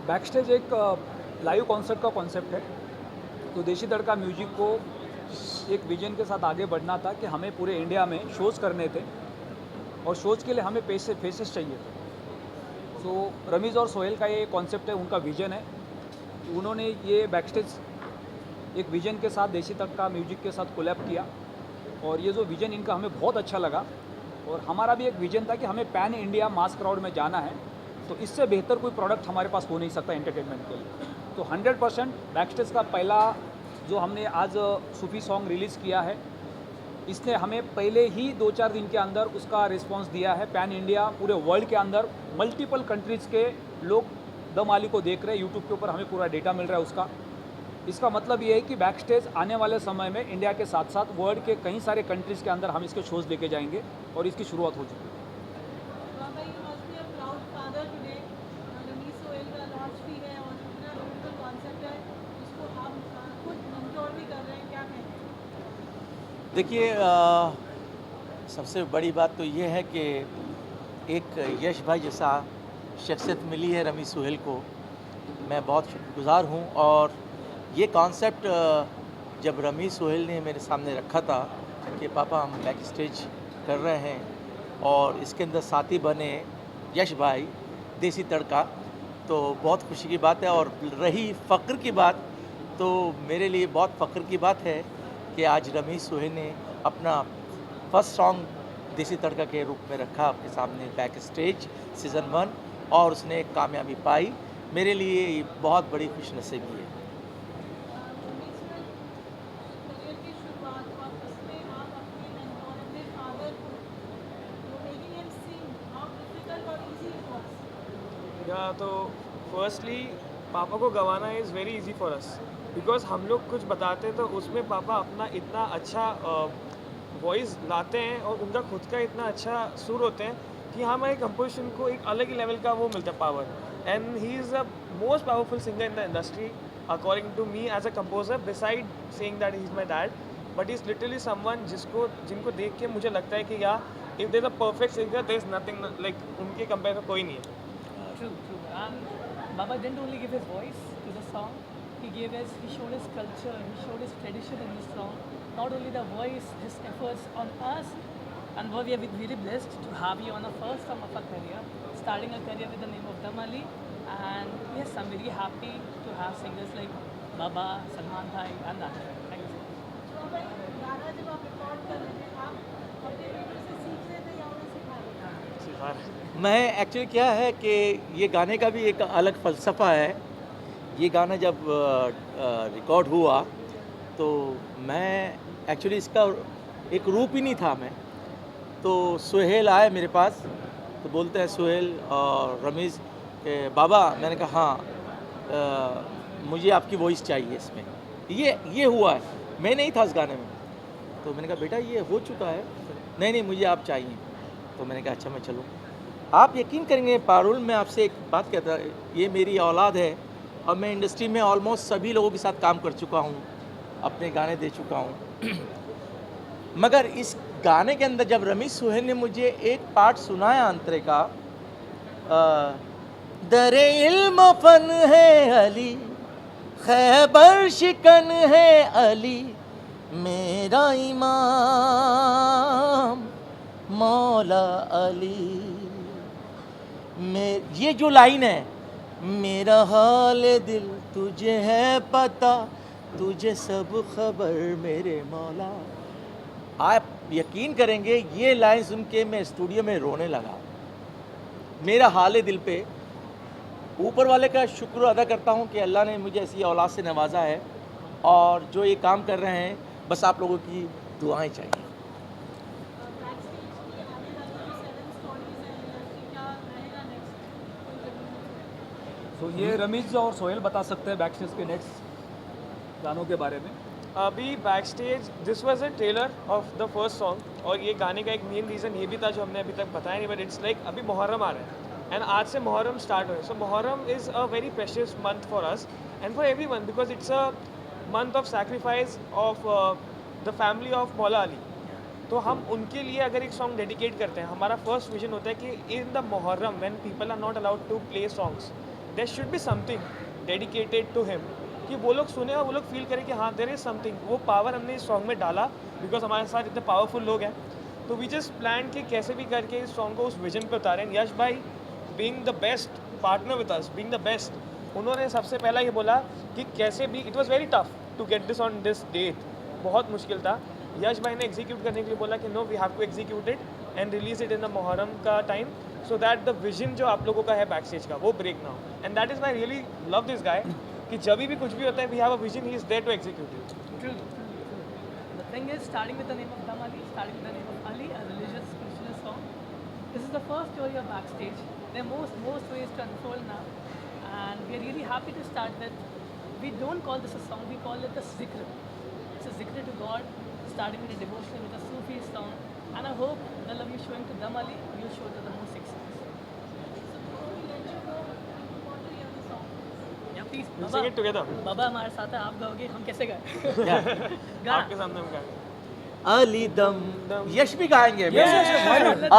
Backstage एक live concert का concept है। तो देशी तड़का म्यूजिक को एक विजन के साथ आगे बढ़ना था कि हमें पूरे इंडिया में शोज़ करने थे और शोज़ के लिए हमें फेसेस चाहिए थे। तो रमीज़ और सोहेल का ये कॉन्सेप्ट है, उनका विजन है। उन्होंने ये बैकस्टेज एक विजन के साथ देशी तड़का म्यूजिक के साथ कोलैब किया और ये जो विजन इनका हमें बहुत अच्छा लगा। और हमारा भी एक विजन था कि हमें पैन इंडिया मास क्राउड में जाना है, तो इससे बेहतर कोई प्रोडक्ट हमारे पास हो नहीं सकता एंटरटेनमेंट के लिए। तो 100% बैकस्टेज का पहला जो हमने आज सूफी सॉन्ग रिलीज़ किया है, इसने हमें पहले ही 2-4 दिन के अंदर उसका रिस्पांस दिया है। पैन इंडिया पूरे वर्ल्ड के अंदर मल्टीपल कंट्रीज़ के लोग दम आली को देख रहे हैं। यूट्यूब के ऊपर हमें पूरा डेटा मिल रहा है उसका। इसका मतलब ये है कि बैकस्टेज आने वाले समय में इंडिया के साथ साथ वर्ल्ड के कई सारे कंट्रीज़ के अंदर हम इसके शोज़ लेके जाएंगे और इसकी शुरुआत हो चुकी है। देखिए, सबसे बड़ी बात तो ये है कि एक यश भाई जैसा शख्सियत मिली है रमीज़ सोहेल को। मैं बहुत शुक्रगुज़ार हूँ। और ये कॉन्सेप्ट जब रमीज़ सोहेल ने मेरे सामने रखा था कि पापा हम बैक स्टेज कर रहे हैं और इसके अंदर साथी बने यश भाई देसी तड़का, तो बहुत खुशी की बात है। और रही फ़ख्र की बात, तो मेरे लिए बहुत फ़ख्र की बात है कि आज रमीज़ सोहेल ने अपना फर्स्ट सॉन्ग देसी तड़का के रूप में रखा आपके सामने बैक स्टेज सीज़न 1 और उसने कामयाबी पाई। मेरे लिए ये बहुत बड़ी खुशनसीबी है। या तो फर्स्टली पापा को गवाना is very easy for us, because हम लोग कुछ बताते तो उसमें पापा अपना इतना अच्छा वॉइस लाते हैं और उनका खुद का इतना अच्छा सुर होते हैं कि हमारे कंपोजिशन को एक अलग ही लेवल का वो मिलता है power. And he is the most powerful singer in the industry according to me as a composer, beside saying that he is my dad, but is literally someone जिनको देख के मुझे लगता है कि या if there a perfect singer there is nothing like उनके compare में कोई नहीं है। True, true. And Baba didn't only give his voice to the song, he showed his culture, he showed his tradition in this song. Not only the voice, his efforts on us, and we are really blessed to have you on the first song of our career, starting a career with the name of Damali. And yes, I'm very happy to have singers like Baba, Salman Bhai, and that. Thank you so much. मैं actually क्या है कि ये गाने का भी एक अलग फ़लसफ़ा है। ये गाना जब रिकॉर्ड हुआ तो मैं एक्चुअली इसका एक रूप ही नहीं था मैं। तो सोहेल आए मेरे पास, तो बोलते हैं सोहेल और रमीज़ के बाबा, मैंने कहा हाँ, मुझे आपकी वॉइस चाहिए इसमें। ये हुआ है, मैं नहीं था इस गाने में। तो मैंने कहा बेटा ये हो चुका है। नहीं मुझे आप चाहिए। तो मैंने कहा अच्छा मैं चलूँ। आप यकीन करेंगे पारुल, मैं आपसे एक बात कहता, ये मेरी औलाद है और मैं इंडस्ट्री में ऑलमोस्ट सभी लोगों के साथ काम कर चुका हूँ, अपने गाने दे चुका हूँ। मगर इस गाने के अंदर जब रमीज़ सोहेल ने मुझे एक पार्ट सुनाया अंतरे का, दरे इल्म फन है अली, खैबर शिकन है अली, मेरा इमाम मौला अली। ये जो लाइन है, मेरा हाल दिल तुझे है पता, तुझे सब खबर मेरे मौला। आप यकीन करेंगे ये लाइन सुन के मैं स्टूडियो में रोने लगा। मेरा हाल दिल पे ऊपर वाले का शुक्र अदा करता हूँ कि अल्लाह ने मुझे ऐसी औलाद से नवाजा है। और जो ये काम कर रहे हैं, बस आप लोगों की दुआएं चाहिए। तो ये रमीज़ और सोहेल बता सकते हैं बैकस्टेज के नेक्स्ट गानों के बारे में। अभी back stage this was a trailer of the first song, और ये गाने का एक मेन रीज़न ये भी था जो हमने अभी तक बताया नहीं, बट इट्स लाइक अभी मुहर्रम आ रहा है एंड आज से मुहर्रम स्टार्ट हो रहा है। So Muharram is a very precious month for us and for everyone, because it's a month of sacrifice of the family of Maula Ali. तो हम उनके लिए अगर एक सॉन्ग डेडिकेट करते हैं, हमारा फर्स्ट विजन होता है कि in the Muharram when people are not allowed to play songs, there should be something dedicated to him, कि वो लोग सुने और वो लोग फील करें कि हाँ देयर इज़ समथिंग। वो पावर हमने इस सॉन्ग में डाला बिकॉज हमारे साथ इतने पावरफुल लोग हैं। तो वी जस्ट प्लान कि कैसे भी करके इस सॉन्ग को उस विजन पे उतारें। यश भाई being the best partner with us, being the best, उन्होंने सबसे पहला ये बोला कि कैसे भी, it was very tough to get this on this date, बहुत मुश्किल था। यश भाई ने एग्जीक्यूट करने के लिए बोला कि no we have to execute it and release it in the Muharram का time, so that the vision जो आप लोगों का है बैक स्टेज का वो ब्रेक ना हो। And that is my really love this guy, कि जब भी कुछ भी होता है we have a vision, he is there to execute it. True. The thing is, starting with the name of Dam Ali, starting with the name of Ali, a religious spiritualist song. This is the first story of Backstage. There are most ways to unfold now, and we are really happy to start with. We don't call this a song; we call it a zikr. It's a zikr to God, starting with a devotional, with a Sufi song. And I hope the love you're showing to Dam Ali, you'll show to the more Sikh songs. Yeah, please, We'll sing it together. बाबा हमारे साथ है, आप गाओगे, हम कैसे गाएं? गाना। आपके सामने हम गाएंगे। अली दम यश भी गाएंगे। yes.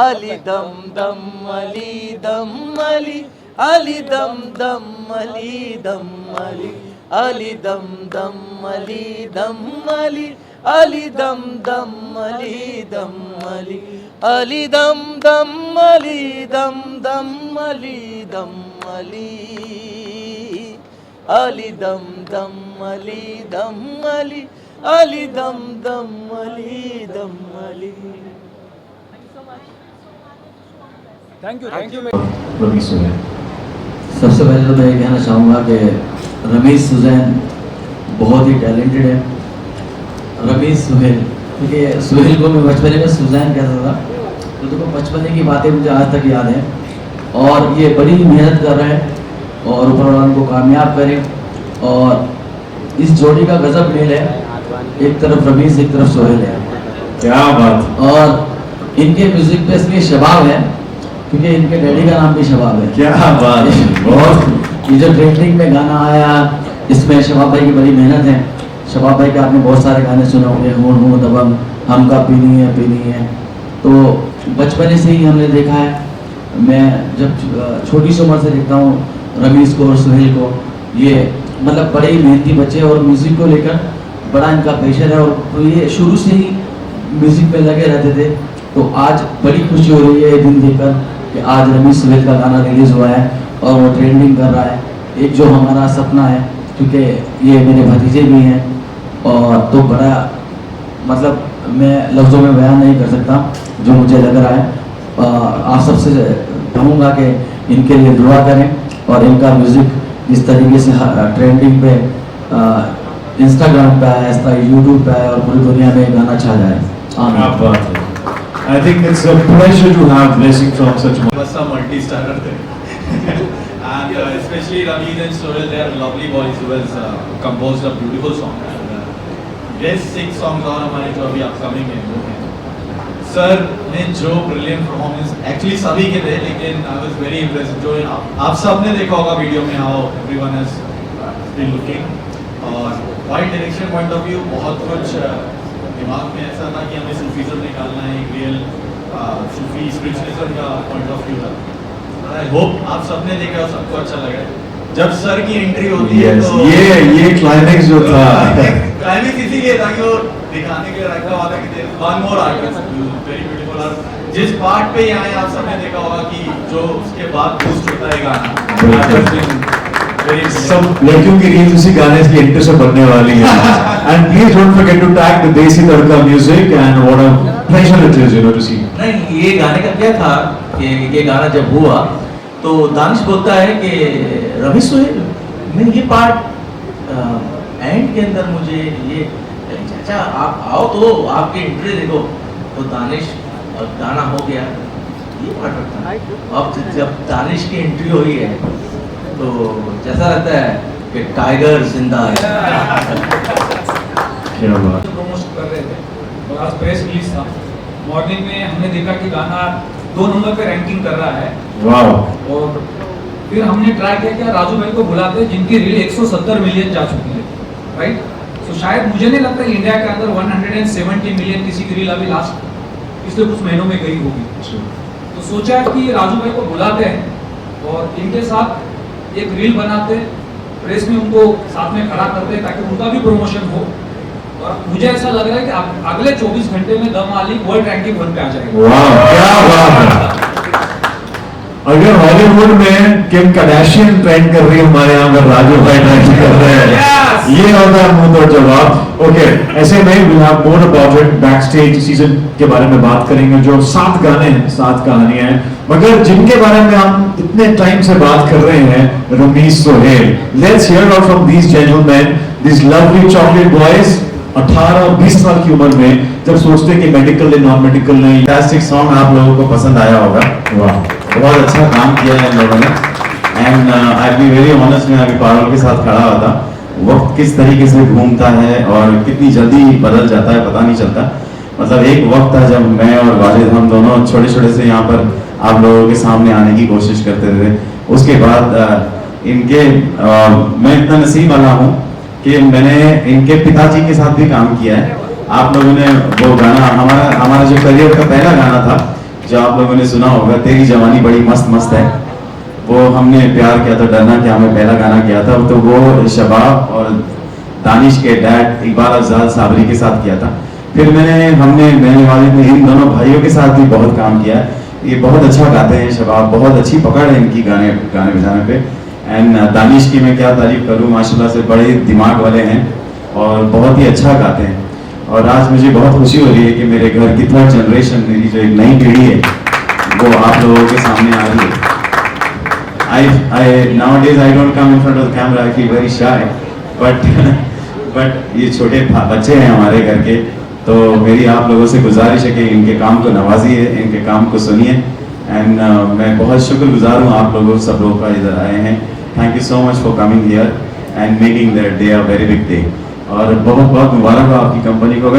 अली दम दम अली दम अली, अली दम दम अली दम अली, अली दम दम अली दम अली, अली दम दम अली दम अली, अली दम दम अली दम दम अली दम अली, अली दम दम अली दम अली, अली दम दम अली दम Ali. Thank you so much. Thank you. Ramesh Suzanne. सबसे पहले तो मैं ये कहना चाहूँगा कि रमेश सुजैन बहुत ही टैलेंटेड है। रमेश सुहेल, क्योंकि सुहेल को मैं बचपने में सुजैन कहता था, तो देखो बचपने की बातें मुझे आज तक याद हैं। और ये बड़ी मेहनत कर रहे हैं और ऊपर वाला उनको कामयाब करें। और इस जोड़ी का गजब मेल है, एक तरफ रमेश एक तरफ सुहेल है। क्या बात, और इनके म्यूजिक पे इसलिए शबाब है क्योंकि इनके डैडी का नाम भी शबाब है। क्या बात है, बहुत। ये जो ट्रेंडिंग में गाना आया, इसमें शबाब भाई की बड़ी मेहनत है। शबाब भाई के आपने बहुत सारे गाने सुने होंगे, हूँ दबंग, हम का पीनी है। तो बचपन से ही हमने देखा है, मैं जब छोटी सी उम्र से देखता हूँ रमेश को और सुहेल को। ये मतलब बड़े ही मेहनती बच्चे और म्यूज़िक को लेकर बड़ा इनका प्रेशर है। और तो ये शुरू से ही म्यूज़िक पे लगे रहते थे। तो आज बड़ी खुशी हो रही है ये दिन देखकर कि आज रमेश सुहेल का गाना रिलीज़ हुआ है और वो ट्रेंडिंग कर रहा है। एक जो हमारा सपना है, क्योंकि ये मेरे भतीजे भी हैं, और तो बड़ा मतलब मैं लफ्ज़ों में बयान नहीं कर सकता जो मुझे लग रहा है। आप सबसे कहूँगा कि इनके लिए दुआ करें और इनका म्यूज़िक इस तरीके से ट्रेंडिंग पे इंस्टाग्राम पे आया, इस तरह यूट्यूब पे आया और पूरी दुनिया में गाना छा जाए। क्या बात है। I think it's a pleasure to have blessing from such. was some multi-starter thing. And especially Ramesh and Sohail, they are lovely boys who has composed a beautiful song. And best 6 songs और हमारे जो अभी upcoming हैं वो हैं। Sir ने जो brilliant performance actually सभी के थे, लेकिन I was very impressed। जो आप सब ने देखा होगा वीडियो में how everyone has been looking, और wide direction point of view बहुत कुछ दिमाग में ऐसा था कि हमें सूफीज़म निकालना है, एक रियल सूफी स्पिरिचुअलिज्म का पॉइंट ऑफ व्यू था। आई होप आप सबने देखा और सबको अच्छा लगा। जब सर की एंट्री होती है Yes, तो ये क्लाइमेक्स जो था। क्लाइमेक्स इसीलिए था कि वो दिखाने के लिए रखा हुआ था कि there is one more artist very beautiful. और जिस पार्ट पे यहाँ आप सबने देखा होगा कि जो उसके बाद बूस्ट होता है गाना, सब लड़कियों की रील्स उसी गाने की एंट्री से बनने वाली है। And please don't forget to tag the Desi Tadka music and what a pleasure it is to see. नहीं, ये गाने का क्या था कि ये गाना जब हुआ तो दानिश बोलता है कि रमेश सुहेल मैं ये पार्ट एंड के अंदर मुझे ये, चाचा आप आओ तो आपके एंट्री देखो। तो दानिश गाना हो गया, ये पार्ट रखता है। अब जब दानिश की एंट्री हुई है तो जैसा लगता है कि टाइगर जिंदा है। क्या बात। प्रमोशन कर रहे थे और आज प्रेस रिलीज था। मॉर्निंग में हमने देखा कि गाना 2 नंबर पे रैंकिंग कर रहा है। वाओ। और फिर हमने ट्राई किया कि राजू भाई को बुलाते जिनकी रील 170 मिलियन जा चुकी है, राइट। तो शायद मुझे नहीं लगता इंडिया के अंदर 170 मिलियन किसी की रील अभी लास्ट पिछले कुछ महीनों में गई होगी। तो सोचा कि राजू भाई को बुलाते हैं और इनके साथ एक रील बनाते, प्रेस में उनको साथ में खड़ा करते ताकि उनका भी प्रमोशन हो। और मुझे ऐसा लग रहा है कि अगले 24 घंटे में द मालिक वर्ल्ड रैंकिंग 1 पे आ जाएगा। वाह, क्या बात है। अगर हॉलीवुड में किम कार्दाशियन ट्रेंड कर रही है, हमारे यहाँ पर राजू भाई ट्रेंड कर रहे हैं। ये होता है मुंह तोड़ जवाब। ओके, ऐसे में we have more about it back stage season के बारे में बात करेंगे, जो 7 गाने हैं, 7 कहानियां हैं, मगर जिनके बारे में हम इतने टाइम से बात कर रहे हैं, Rameez Sohail. Let's hear out from these gentleman, this lovely chocolate boys. 18-20 साल की उम्र में जब सोचते हैं कि मेडिकल नहीं, नॉन मेडिकल नहीं। फैंटास्टिक सॉन्ग आप लोगों को पसंद आया होगा। वाह, बहुत अच्छा काम किया है इन लोगों ने। And I be very honest, मैं अभी पारुल के साथ खड़ा हुआ था। वक्त किस तरीके से घूमता है और कितनी जल्दी बदल जाता है पता नहीं चलता। मतलब एक वक्त था जब मैं और वाजिद हम दोनों छोटे छोटे से यहाँ पर आप लोगों के सामने आने की कोशिश करते थे। उसके बाद मैं इतना नसीब वाला हूँ कि मैंने इनके पिताजी के साथ भी काम किया है। आप लोगों ने वो गाना, हमारा जो करियर का पहला गाना था, जो आप लोगों ने सुना होगा, तेरी जवानी बड़ी मस्त मस्त है, वो हमने प्यार किया था, डरना क्या, हमें पहला गाना किया था। तो वो शबाब और दानिश के डैड इकबाल अफजाल साबरी के साथ किया था। फिर मैंने वालिद ने इन दोनों भाइयों के साथ भी बहुत काम किया है। ये बहुत अच्छा गाते हैं शबाब, बहुत अच्छी पकड़ है इनकी गाने बजाने पे। एंड दानिश की मैं क्या तारीफ करूँ, माशाल्लाह से बड़े दिमाग वाले हैं और बहुत ही अच्छा गाते हैं। और आज मुझे बहुत खुशी हो रही है कि मेरे घर की 3rd जनरेशन, मेरी जो एक नई पीढ़ी है, वो आप लोगों के सामने आ रही है। Nowadays I don't come in front of the camera, I feel very shy, but ये छोटे बच्चे हैं हमारे घर के, तो मेरी आप लोगों से गुजारिश है कि इनके काम को नवाजिए, इनके काम को सुनिए। एंड मैं बहुत शुक्रगुजार हूँ आप लोगों सब लोगों का इधर आए हैं। Thank you so much for coming here and making that day a very big day. और बहुत बहुत मुबारक हो आपकी कंपनी को।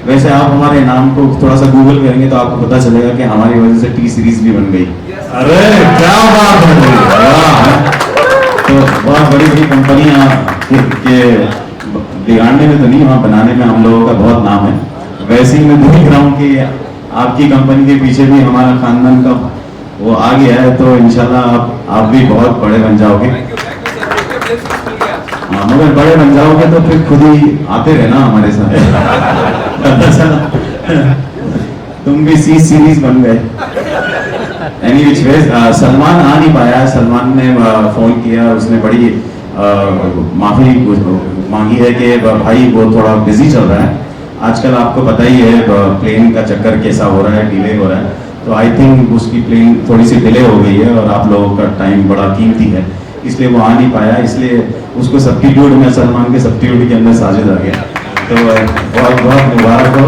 वैसे आप हमारे नाम को थोड़ा सा गूगल करेंगे तो आपको पता चलेगा कि हमारी वजह से टी सीरीज भी बन गई। अरे क्या बात है। तो बहुत बड़ी बड़ी कंपनियां के बिगाड़ने में तो नहीं, वहाँ बनाने में हम लोगों का बहुत नाम है। वैसे ही मैं देख रहा हूँ कि आपकी कंपनी के पीछे भी हमारा खानदान का वो आ गया है, तो इंशाल्लाह आप भी बहुत बड़े बन जाओगे। हाँ, मगर बड़े बन जाओगे तो फिर खुद ही आते रहना हमारे साथ। तुम भी सी सीरीज बन गए। एनी विच वेज, सलमान आ नहीं पाया। सलमान ने फोन किया, उसने बड़ी माफी मांगी है कि भाई वो थोड़ा बिजी चल रहा है आजकल। आपको पता ही है प्लेन का चक्कर कैसा हो रहा है, डिले हो रहा है। तो आई थिंक उसकी प्लेन थोड़ी सी डिले हो गई है और आप लोगों का टाइम बड़ा कीमती है, इसलिए वो आ नहीं पाया। इसलिए उसको सब्स्टिट्यूट में, सलमान के सब्स्टिट्यूट के अंदर साजिद आ गया। तो बहुत बहुत मुबारक हो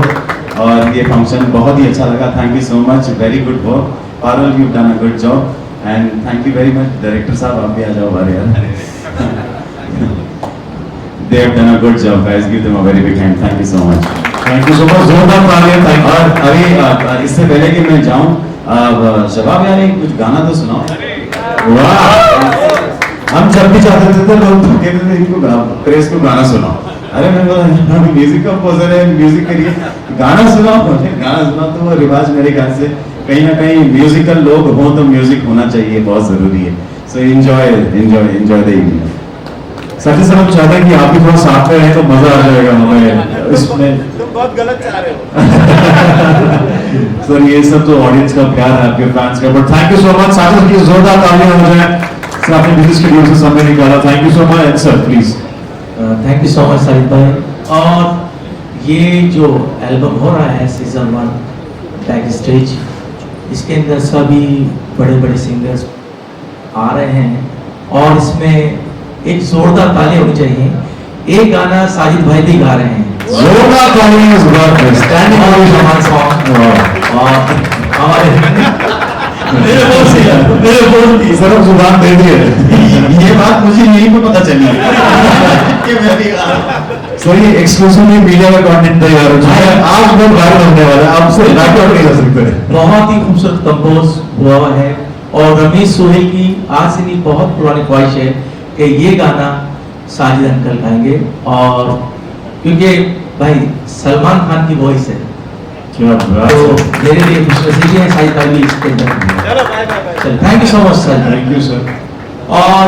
और ये फंक्शन बहुत ही अच्छा लगा। Thank you so much, very good work Parul, you done a good job and thank you very much. Director साहब आप भी आ जाओ बारे यार। They have done a good job, guys. Give them a very big hand. Thank you so much. Thank you so much, जोरदार तालियां। Thank you. और अभी इससे पहले कि मैं जाऊं, शबाब यार एक कुछ गाना तो सुनाओ। वाह, हम जब भी चाहते थे तो लोग कहते थे इनको प्रेस को गाना सुनाओ। अरे मैं बोला म्यूजिक कंपोजर है, म्यूजिक करिए, गाना सुनाओ। गाना सुनाओ तो वो रिवाज मेरे ख्याल से कहीं ना कहीं म्यूजिकल लोग हों तो म्यूजिक होना चाहिए, बहुत जरूरी है। So enjoy the evening. साथी साहब चाहते हैं कि आप भी थोड़ा साथ में रहें तो मजा आ जाएगा हमें इसमें। तुम बहुत गलत चाह रहे हो। सर ये सब तो ऑडियंस का प्यार है, आपके फैंस का। But thank you so much, साथ की जोरदार तालियां हो जाए। सर आपने बिजनेस के लिए से समय निकाला, thank you so much. Sir please. Thank you so much Shahid भाई। और ये जो एल्बम हो रहा है सीजन 1 बैक स्टेज, इसके अंदर सभी बड़े बड़े सिंगर्स आ रहे हैं और इसमें एक जोरदार ताली होनी चाहिए। एक गाना साजिद भाई भी गा रहे हैं, जोरदार तालियां इस बार पे। Standing ovation song. और हमारे मेरे बोल दी सर जुबान दे दिए। ये बात मुझे यहीं पे पता चली कि मैं भी गा रहा हूं। सर ये एक्सक्लूसिवली मीडिया का कंटेंट तैयार हो चुका है, आज बहुत वायरल होने वाला है, आपसे रिकॉर्ड नहीं कर सकते। बहुत ही खूबसूरत कंपोज हुआ है और रमीज सोहेल की आज से नहीं बहुत पुरानी ख्वाहिश है कि ये गाना साजिद अंकल गाएंगे। और क्योंकि भाई सलमान खान की वॉइस है, क्या बात तो है। मेरे लिए खुशनसीबी है साजिद भाई भी इसके अंदर। चलो bye bye bye. Thank you so much sir. Thank you sir. और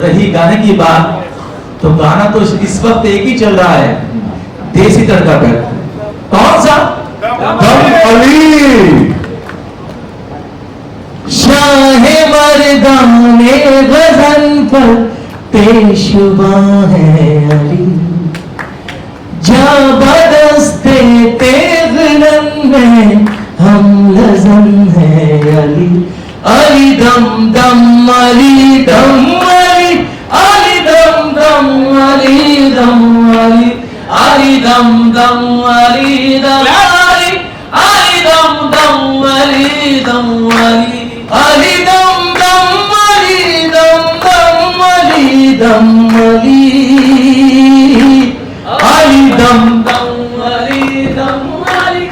रही गाने की बात, तो गाना तो इस वक्त एक ही चल रहा है, देसी तड़का पे। कौन सा? दम अली। शाहे मर्दम में गजन पर पेशवा है अली, जबरदस्ते तेगलन में हम लजन है अली। अली दम दम अली दम अली, अली दम दम अली दम अली, अली दम दम अली दम अली, अली दम दम अली दम अली, अली दम दम अली दम दम अली दम अली, अली दम दम अली दम अली,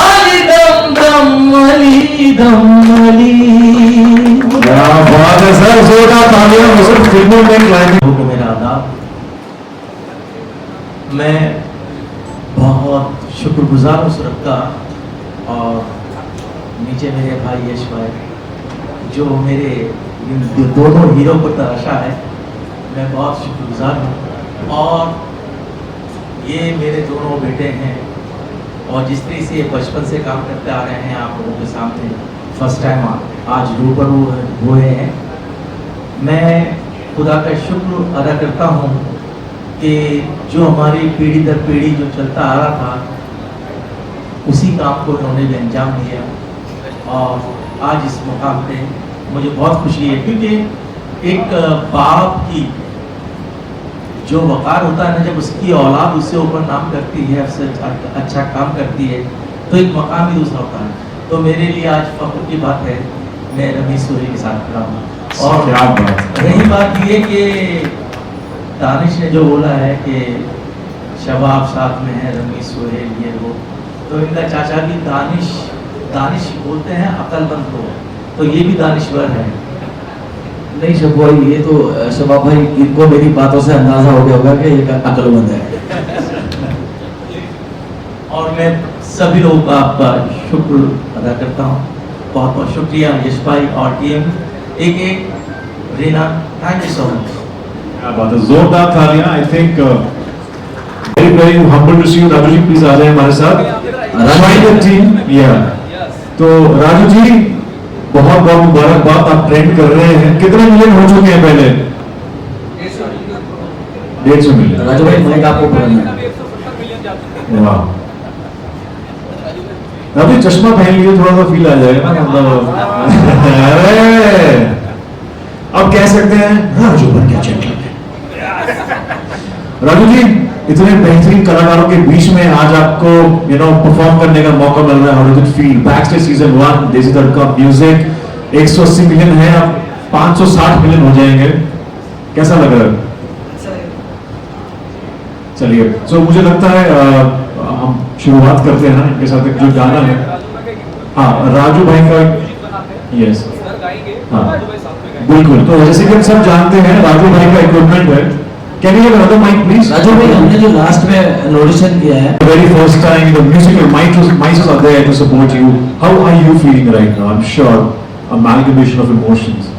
अली दम दम अली दम अली। क्या बात है सर, जोरदार तालियां। मुझे फिल्मों में क्लाइमेक्स। को मेरा आदाब। मैं बहुत शुक्रगुजार हूँ सूरत का, और नीचे मेरे भाई यश भाई जो मेरे इन दोनों हीरो को तराशा है, मैं बहुत शुक्रगुजार हूँ। और ये मेरे दोनों बेटे हैं, और जिस तरह से बचपन से काम करते आ रहे हैं आप लोगों के सामने फर्स्ट टाइम आज रूबरू हुए हैं। मैं खुदा का शुक्र अदा करता हूँ कि जो हमारी पीढ़ी दर पीढ़ी जो चलता आ रहा था, उसी काम को उन्होंने भी अंजाम दिया, और आज इस मुकाम पे मुझे बहुत खुशी है। क्योंकि एक बाप की जो वक़ार होता है ना, जब उसकी औलाद उससे ऊपर नाम करती है, उससे अच्छा काम करती है, तो एक मकाम ही दूसरा होता है। तो मेरे लिए आज फख्र की बात है, मैं रमीज सूरी के साथ खड़ा हूँ। और क्या बात। रही बात ये कि दानिश ने जो बोला है कि शबाब साथ में है, रमीज सोहेल ये वो, तो इनका चाचा भी दानिश, दानिश बोलते हैं अक्लमंद को, तो ये भी दानिश्वर है। नहीं शब भाई, ये तो शबाब भाई, इनको मेरी बातों से अंदाजा हो गया होगा कि ये अक्लमंद है। और मैं सभी लोगों का आपका शुक्र अदा करता हूँ। बहुत बहुत शुक्रिया यश भाई और टीम एक Reena, thank you so much. क्या बात है, जोरदार तालियां। I think very very humble to see you. Raju ji please आ जाए हमारे साथ, ज्वाइन द टीम। या तो राजू जी बहुत बहुत मुबारकबाद, आप ट्रेंड कर रहे हैं। कितने मिलियन हो चुके हैं पहले? 150 मिलियन। राजू भाई माइक आपको पकड़ना है। वाह, अभी चश्मा पहन लिए थोड़ा सा फील आ जाएगा ना, मतलब अरे अब कह सकते हैं राजू पर क्या चल रहा है। राजू जी, इतने बेहतरीन कलाकारों के बीच में आज आपको परफॉर्म करने का मौका मिल रहा है। How does it feel? Backstage season 1 देसी तड़का म्यूजिक 180 मिलियन है, अब 560 मिलियन हो जाएंगे, कैसा लग रहा है? चलिए, सो मुझे लगता है हम शुरुआत करते हैं इनके साथ एक जो गाना है। हाँ, राजू भाई का, यस हाँ बिल्कुल। तो जैसे कि हम सब जानते हैं राजू भाई का इक्विपमेंट है। Can you have another mic please? Raju भाई, हमने जो लास्ट में नोटिशन किया है, very first time the musical mics are there to support you. How are you feeling right now? I'm sure amalgamation of emotions.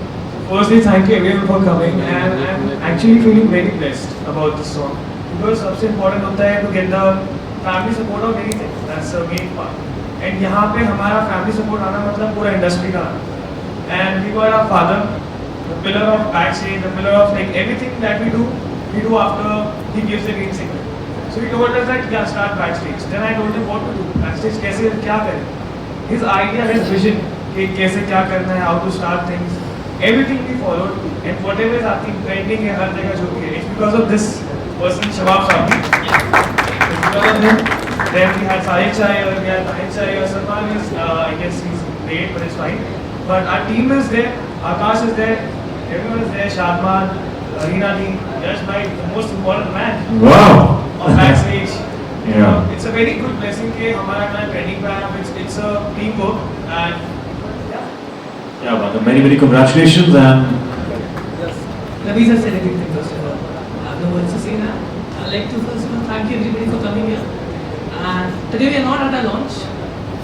Firstly, thank you everyone for coming, and I'm actually feeling very blessed about this song because सबसे important होता है to get the family support of anything. That's the main part. And यहाँ पे हमारा family support आना मतलब पूरा industry का आना. And we got our father, the pillar of backstage, the pillar of like everything that we do after he gives the green signal. So he told us that yeah, start backstage. Then I told him what to do. Backstage कैसे क्या करें? His idea, his vision कि कैसे क्या करना है, how to start things. Everything we followed, and whatever is happening, trending है हर जगह जो भी है, it's because of this person, Shabab Sabi. It's because of him. Then we had Sahil Chai, or we had Tahir Chai, or Salman is, I guess he's late, but it's fine. But our team is there, Akash is there, everyone is there, Shadman, Reena Lee, Yash Bhai, the most important man Wow. on backstage. Yeah. It's a very good blessing कि हमारा गाना trending पे आया. It's a teamwork and क्या बात है, many congratulations and Nabisa said everything first of all. I have no words to say now. I'd like to first of all thank you everybody for coming here. And today we are not at our launch.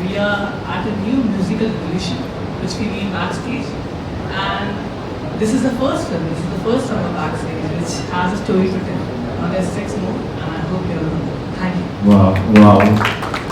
We are at a new musical evolution which we need backstage. And this is the first film, this is the first summer back series which has a story to tell. There's 6 more and I hope you'll thank you. वाह वाह